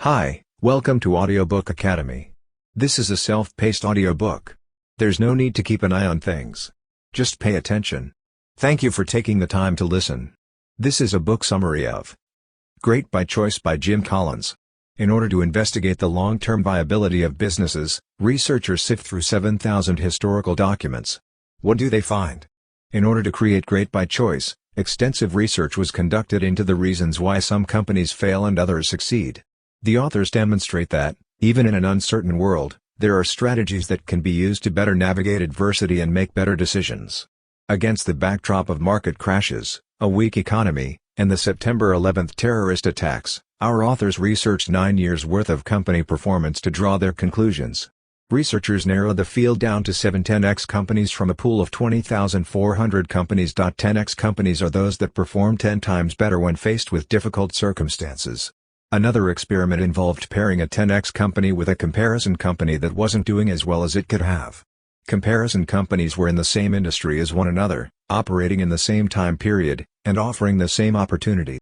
Hi, welcome to Audiobook Academy. This is a self-paced audiobook. There's no need to keep an eye on things. Just pay attention. Thank you for taking the time to listen. This is a book summary of Great by Choice by Jim Collins. In order to investigate the long-term viability of businesses, researchers sift through 7,000 historical documents. What do they find? In order to create Great by Choice, extensive research was conducted into the reasons why some companies fail and others succeed. The authors demonstrate that, even in an uncertain world, there are strategies that can be used to better navigate adversity and make better decisions. Against the backdrop of market crashes, a weak economy, and the September 11th terrorist attacks, our authors researched 9 years' worth of company performance to draw their conclusions. Researchers narrowed the field down to 7 10x companies from a pool of 20,400 companies. 10x companies are those that perform 10 times better when faced with difficult circumstances. Another experiment involved pairing a 10x company with a comparison company that wasn't doing as well as it could have. Comparison companies were in the same industry as one another, operating in the same time period, and offering the same opportunity.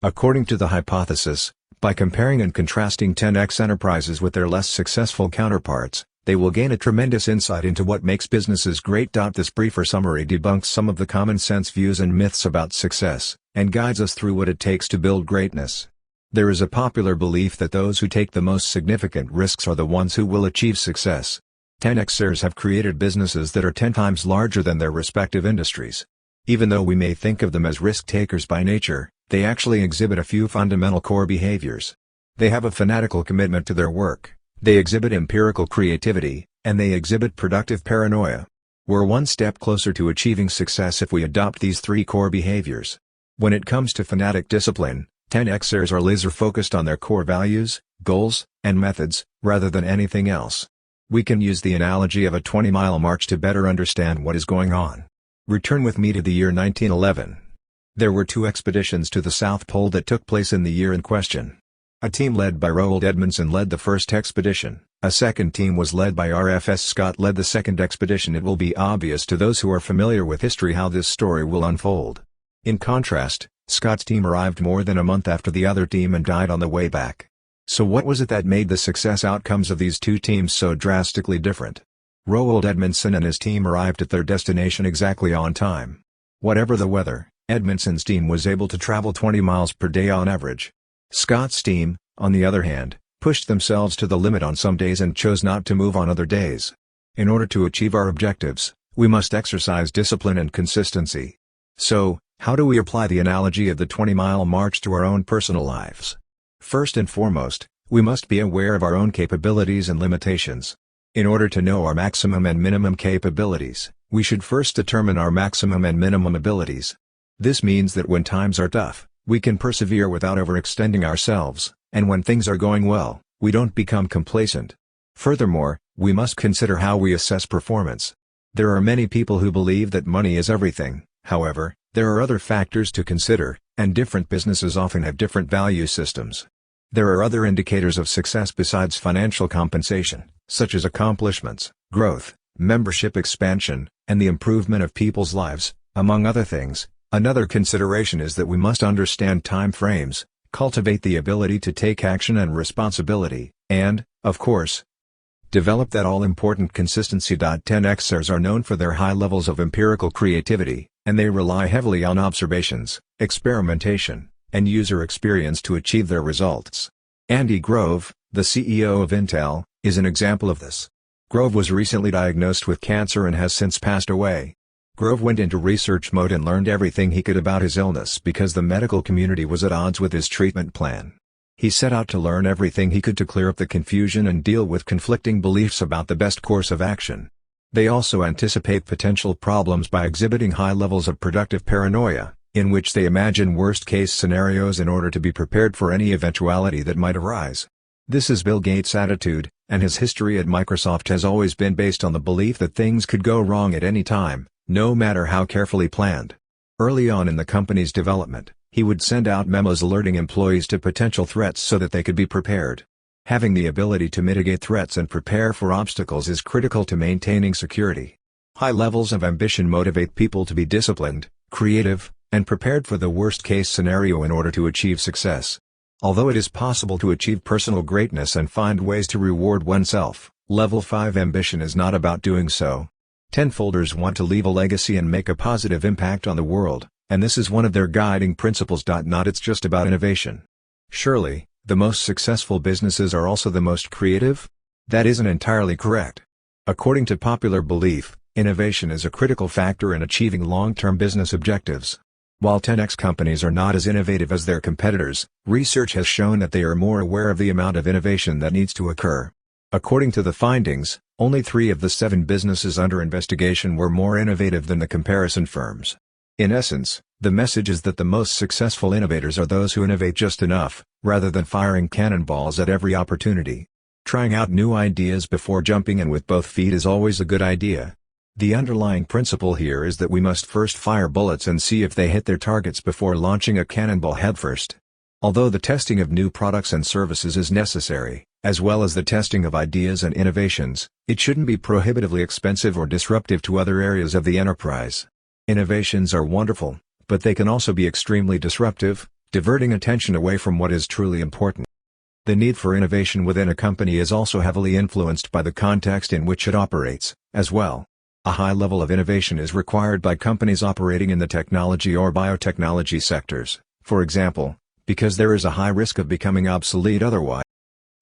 According to the hypothesis, by comparing and contrasting 10x enterprises with their less successful counterparts, they will gain a tremendous insight into what makes businesses great. This briefer summary debunks some of the common sense views and myths about success, and guides us through what it takes to build greatness. There is a popular belief that those who take the most significant risks are the ones who will achieve success. 10xers have created businesses that are 10 times larger than their respective industries. Even though we may think of them as risk-takers by nature, they actually exhibit a few fundamental core behaviors. They have a fanatical commitment to their work, they exhibit empirical creativity, and they exhibit productive paranoia. We're one step closer to achieving success if we adopt these 3 core behaviors. When it comes to fanatic discipline, 10xers are laser-focused on their core values, goals, and methods, rather than anything else. We can use the analogy of a 20-mile march to better understand what is going on. Return with me to the year 1911. There were 2 expeditions to the South Pole that took place in the year in question. A team led by Roald Edmondson led the first expedition, a second team was led by R.F.S. Scott led the second expedition. It will be obvious to those who are familiar with history how this story will unfold. In contrast, Scott's team arrived more than a month after the other team and died on the way back. So what was it that made the success outcomes of these 2 teams so drastically different? Roald Edmondson and his team arrived at their destination exactly on time. Whatever the weather, Edmondson's team was able to travel 20 miles per day on average. Scott's team, on the other hand, pushed themselves to the limit on some days and chose not to move on other days. In order to achieve our objectives, we must exercise discipline and consistency. So, how do we apply the analogy of the 20-mile march to our own personal lives? First and foremost, we must be aware of our own capabilities and limitations. In order to know our maximum and minimum capabilities, we should first determine our maximum and minimum abilities. This means that when times are tough, we can persevere without overextending ourselves, and when things are going well, we don't become complacent. Furthermore, we must consider how we assess performance. There are many people who believe that money is everything. However, there are other factors to consider, and different businesses often have different value systems. There are other indicators of success besides financial compensation, such as accomplishments, growth, membership expansion, and the improvement of people's lives, among other things. Another consideration is that we must understand time frames, cultivate the ability to take action and responsibility, and, of course, develop that all-important consistency. 10xers are known for their high levels of empirical creativity, and they rely heavily on observations, experimentation, and user experience to achieve their results. Andy Grove, the CEO of Intel, is an example of this. Grove was recently diagnosed with cancer and has since passed away. Grove went into research mode and learned everything he could about his illness because the medical community was at odds with his treatment plan. He set out to learn everything he could to clear up the confusion and deal with conflicting beliefs about the best course of action. They also anticipate potential problems by exhibiting high levels of productive paranoia, in which they imagine worst-case scenarios in order to be prepared for any eventuality that might arise. This is Bill Gates' attitude, and his history at Microsoft has always been based on the belief that things could go wrong at any time, no matter how carefully planned. Early on in the company's development, he would send out memos alerting employees to potential threats so that they could be prepared. Having the ability to mitigate threats and prepare for obstacles is critical to maintaining security. High levels of ambition motivate people to be disciplined, creative, and prepared for the worst-case scenario in order to achieve success. Although it is possible to achieve personal greatness and find ways to reward oneself, Level 5 ambition is not about doing so. Tenfolders want to leave a legacy and make a positive impact on the world, and this is one of their guiding principles. Not it's just about innovation. Surely, the most successful businesses are also the most creative? That isn't entirely correct. According to popular belief, innovation is a critical factor in achieving long-term business objectives. While 10x companies are not as innovative as their competitors, research has shown that they are more aware of the amount of innovation that needs to occur. According to the findings, only 3 of the 7 businesses under investigation were more innovative than the comparison firms. In essence, the message is that the most successful innovators are those who innovate just enough, rather than firing cannonballs at every opportunity. Trying out new ideas before jumping in with both feet is always a good idea. The underlying principle here is that we must first fire bullets and see if they hit their targets before launching a cannonball headfirst. Although the testing of new products and services is necessary, as well as the testing of ideas and innovations, it shouldn't be prohibitively expensive or disruptive to other areas of the enterprise. Innovations are wonderful, but they can also be extremely disruptive, diverting attention away from what is truly important. The need for innovation within a company is also heavily influenced by the context in which it operates, as well. A high level of innovation is required by companies operating in the technology or biotechnology sectors, for example, because there is a high risk of becoming obsolete otherwise.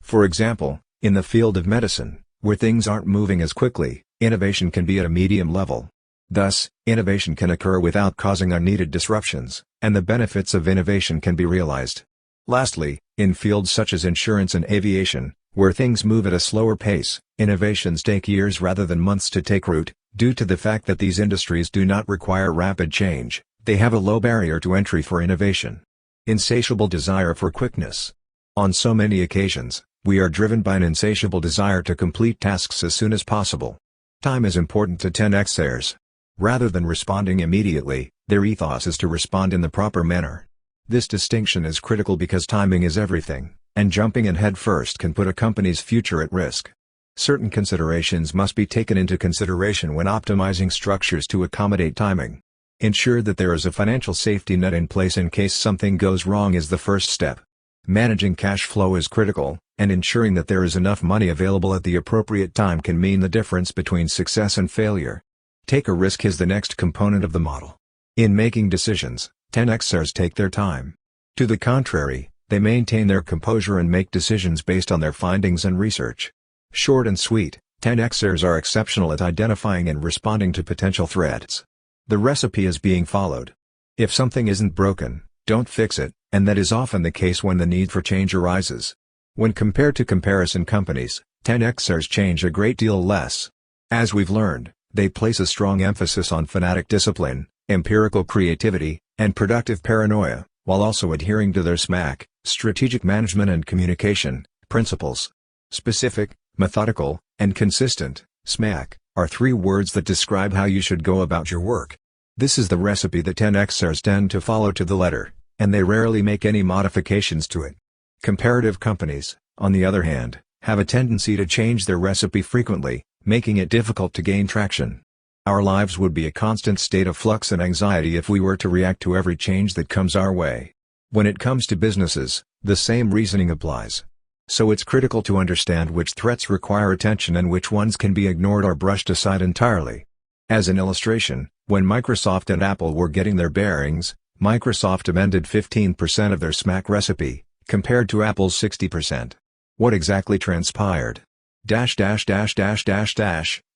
For example, in the field of medicine, where things aren't moving as quickly, innovation can be at a medium level. Thus, innovation can occur without causing unneeded disruptions, and the benefits of innovation can be realized. Lastly, in fields such as insurance and aviation, where things move at a slower pace, innovations take years rather than months to take root. Due to the fact that these industries do not require rapid change, they have a low barrier to entry for innovation. Insatiable desire for quickness. On so many occasions, we are driven by an insatiable desire to complete tasks as soon as possible. Time is important to 10xers. Rather than responding immediately, their ethos is to respond in the proper manner. This distinction is critical because timing is everything, and jumping in head first can put a company's future at risk. Certain considerations must be taken into consideration when optimizing structures to accommodate timing. Ensure that there is a financial safety net in place in case something goes wrong is the first step. Managing cash flow is critical, and ensuring that there is enough money available at the appropriate time can mean the difference between success and failure. Take a risk is the next component of the model. In making decisions, 10xers take their time. To the contrary, they maintain their composure and make decisions based on their findings and research. Short and sweet, 10xers are exceptional at identifying and responding to potential threats. The recipe is being followed. If something isn't broken, don't fix it, and that is often the case when the need for change arises. When compared to comparison companies, 10xers change a great deal less. As we've learned, they place a strong emphasis on fanatic discipline, empirical creativity, and productive paranoia, while also adhering to their SMAC, strategic management and communication, principles. Specific, methodical, and consistent, SMAC, are 3 words that describe how you should go about your work. This is the recipe that 10xers tend to follow to the letter, and they rarely make any modifications to it. Comparative companies, on the other hand, have a tendency to change their recipe frequently, making it difficult to gain traction. Our lives would be a constant state of flux and anxiety if we were to react to every change that comes our way. When it comes to businesses, the same reasoning applies. So it's critical to understand which threats require attention and which ones can be ignored or brushed aside entirely. As an illustration, when Microsoft and Apple were getting their bearings, Microsoft amended 15% of their SMAC recipe, compared to Apple's 60%. What exactly transpired?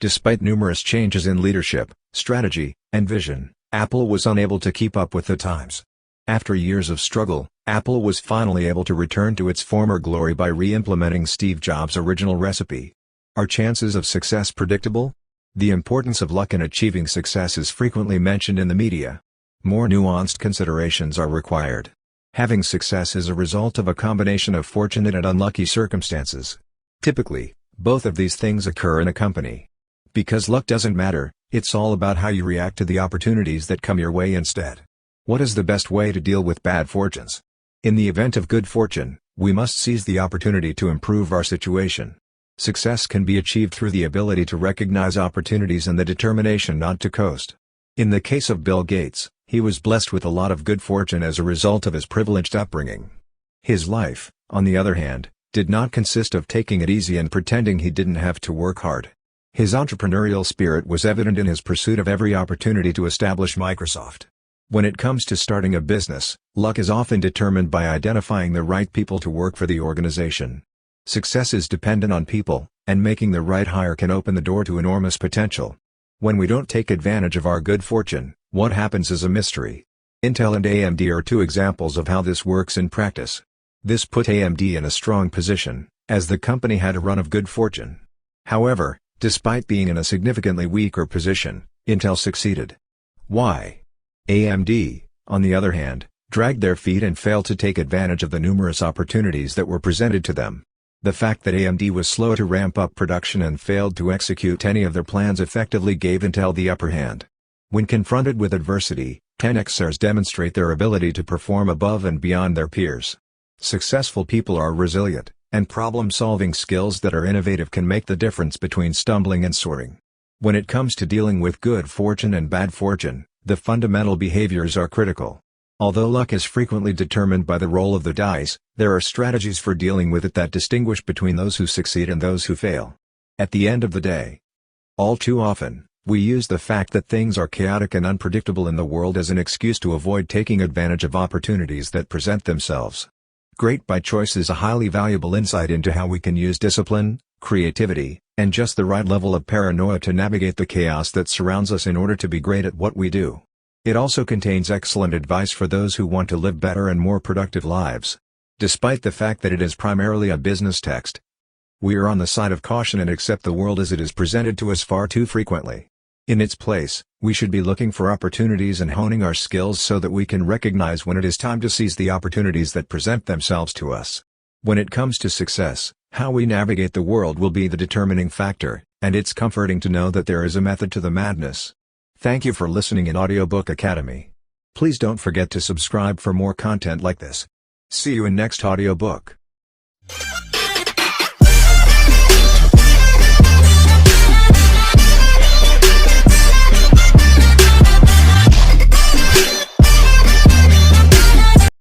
Despite numerous changes in leadership, strategy, and vision, Apple was unable to keep up with the times. After years of struggle, Apple was finally able to return to its former glory by re-implementing Steve Jobs' original recipe. Are chances of success predictable? The importance of luck in achieving success is frequently mentioned in the media. More nuanced considerations are required. Having success is a result of a combination of fortunate and unlucky circumstances. Typically, both of these things occur in a company. Because luck doesn't matter, it's all about how you react to the opportunities that come your way instead. What is the best way to deal with bad fortunes? In the event of good fortune, we must seize the opportunity to improve our situation. Success can be achieved through the ability to recognize opportunities and the determination not to coast. In the case of Bill Gates, he was blessed with a lot of good fortune as a result of his privileged upbringing. His life, on the other hand, did not consist of taking it easy and pretending he didn't have to work hard. His entrepreneurial spirit was evident in his pursuit of every opportunity to establish Microsoft. When it comes to starting a business, luck is often determined by identifying the right people to work for the organization. Success is dependent on people, and making the right hire can open the door to enormous potential. When we don't take advantage of our good fortune, what happens is a mystery. Intel and AMD are two examples of how this works in practice. This put AMD in a strong position, as the company had a run of good fortune. However, despite being in a significantly weaker position, Intel succeeded. Why? AMD, on the other hand, dragged their feet and failed to take advantage of the numerous opportunities that were presented to them. The fact that AMD was slow to ramp up production and failed to execute any of their plans effectively gave Intel the upper hand. When confronted with adversity, 10Xers demonstrate their ability to perform above and beyond their peers. Successful people are resilient, and problem-solving skills that are innovative can make the difference between stumbling and soaring. When it comes to dealing with good fortune and bad fortune, the fundamental behaviors are critical. Although luck is frequently determined by the roll of the dice, there are strategies for dealing with it that distinguish between those who succeed and those who fail. At the end of the day, all too often, we use the fact that things are chaotic and unpredictable in the world as an excuse to avoid taking advantage of opportunities that present themselves. Great by choice is a highly valuable insight into how we can use discipline, creativity, and just the right level of paranoia to navigate the chaos that surrounds us in order to be great at what we do. It also contains excellent advice for those who want to live better and more productive lives. Despite the fact that it is primarily a business text, we are on the side of caution and accept the world as it is presented to us far too frequently. In its place, we should be looking for opportunities and honing our skills so that we can recognize when it is time to seize the opportunities that present themselves to us. When it comes to success, how we navigate the world will be the determining factor, and it's comforting to know that there is a method to the madness. Thank you for listening in Audiobook Academy. Please don't forget to subscribe for more content like this. See you in next audiobook.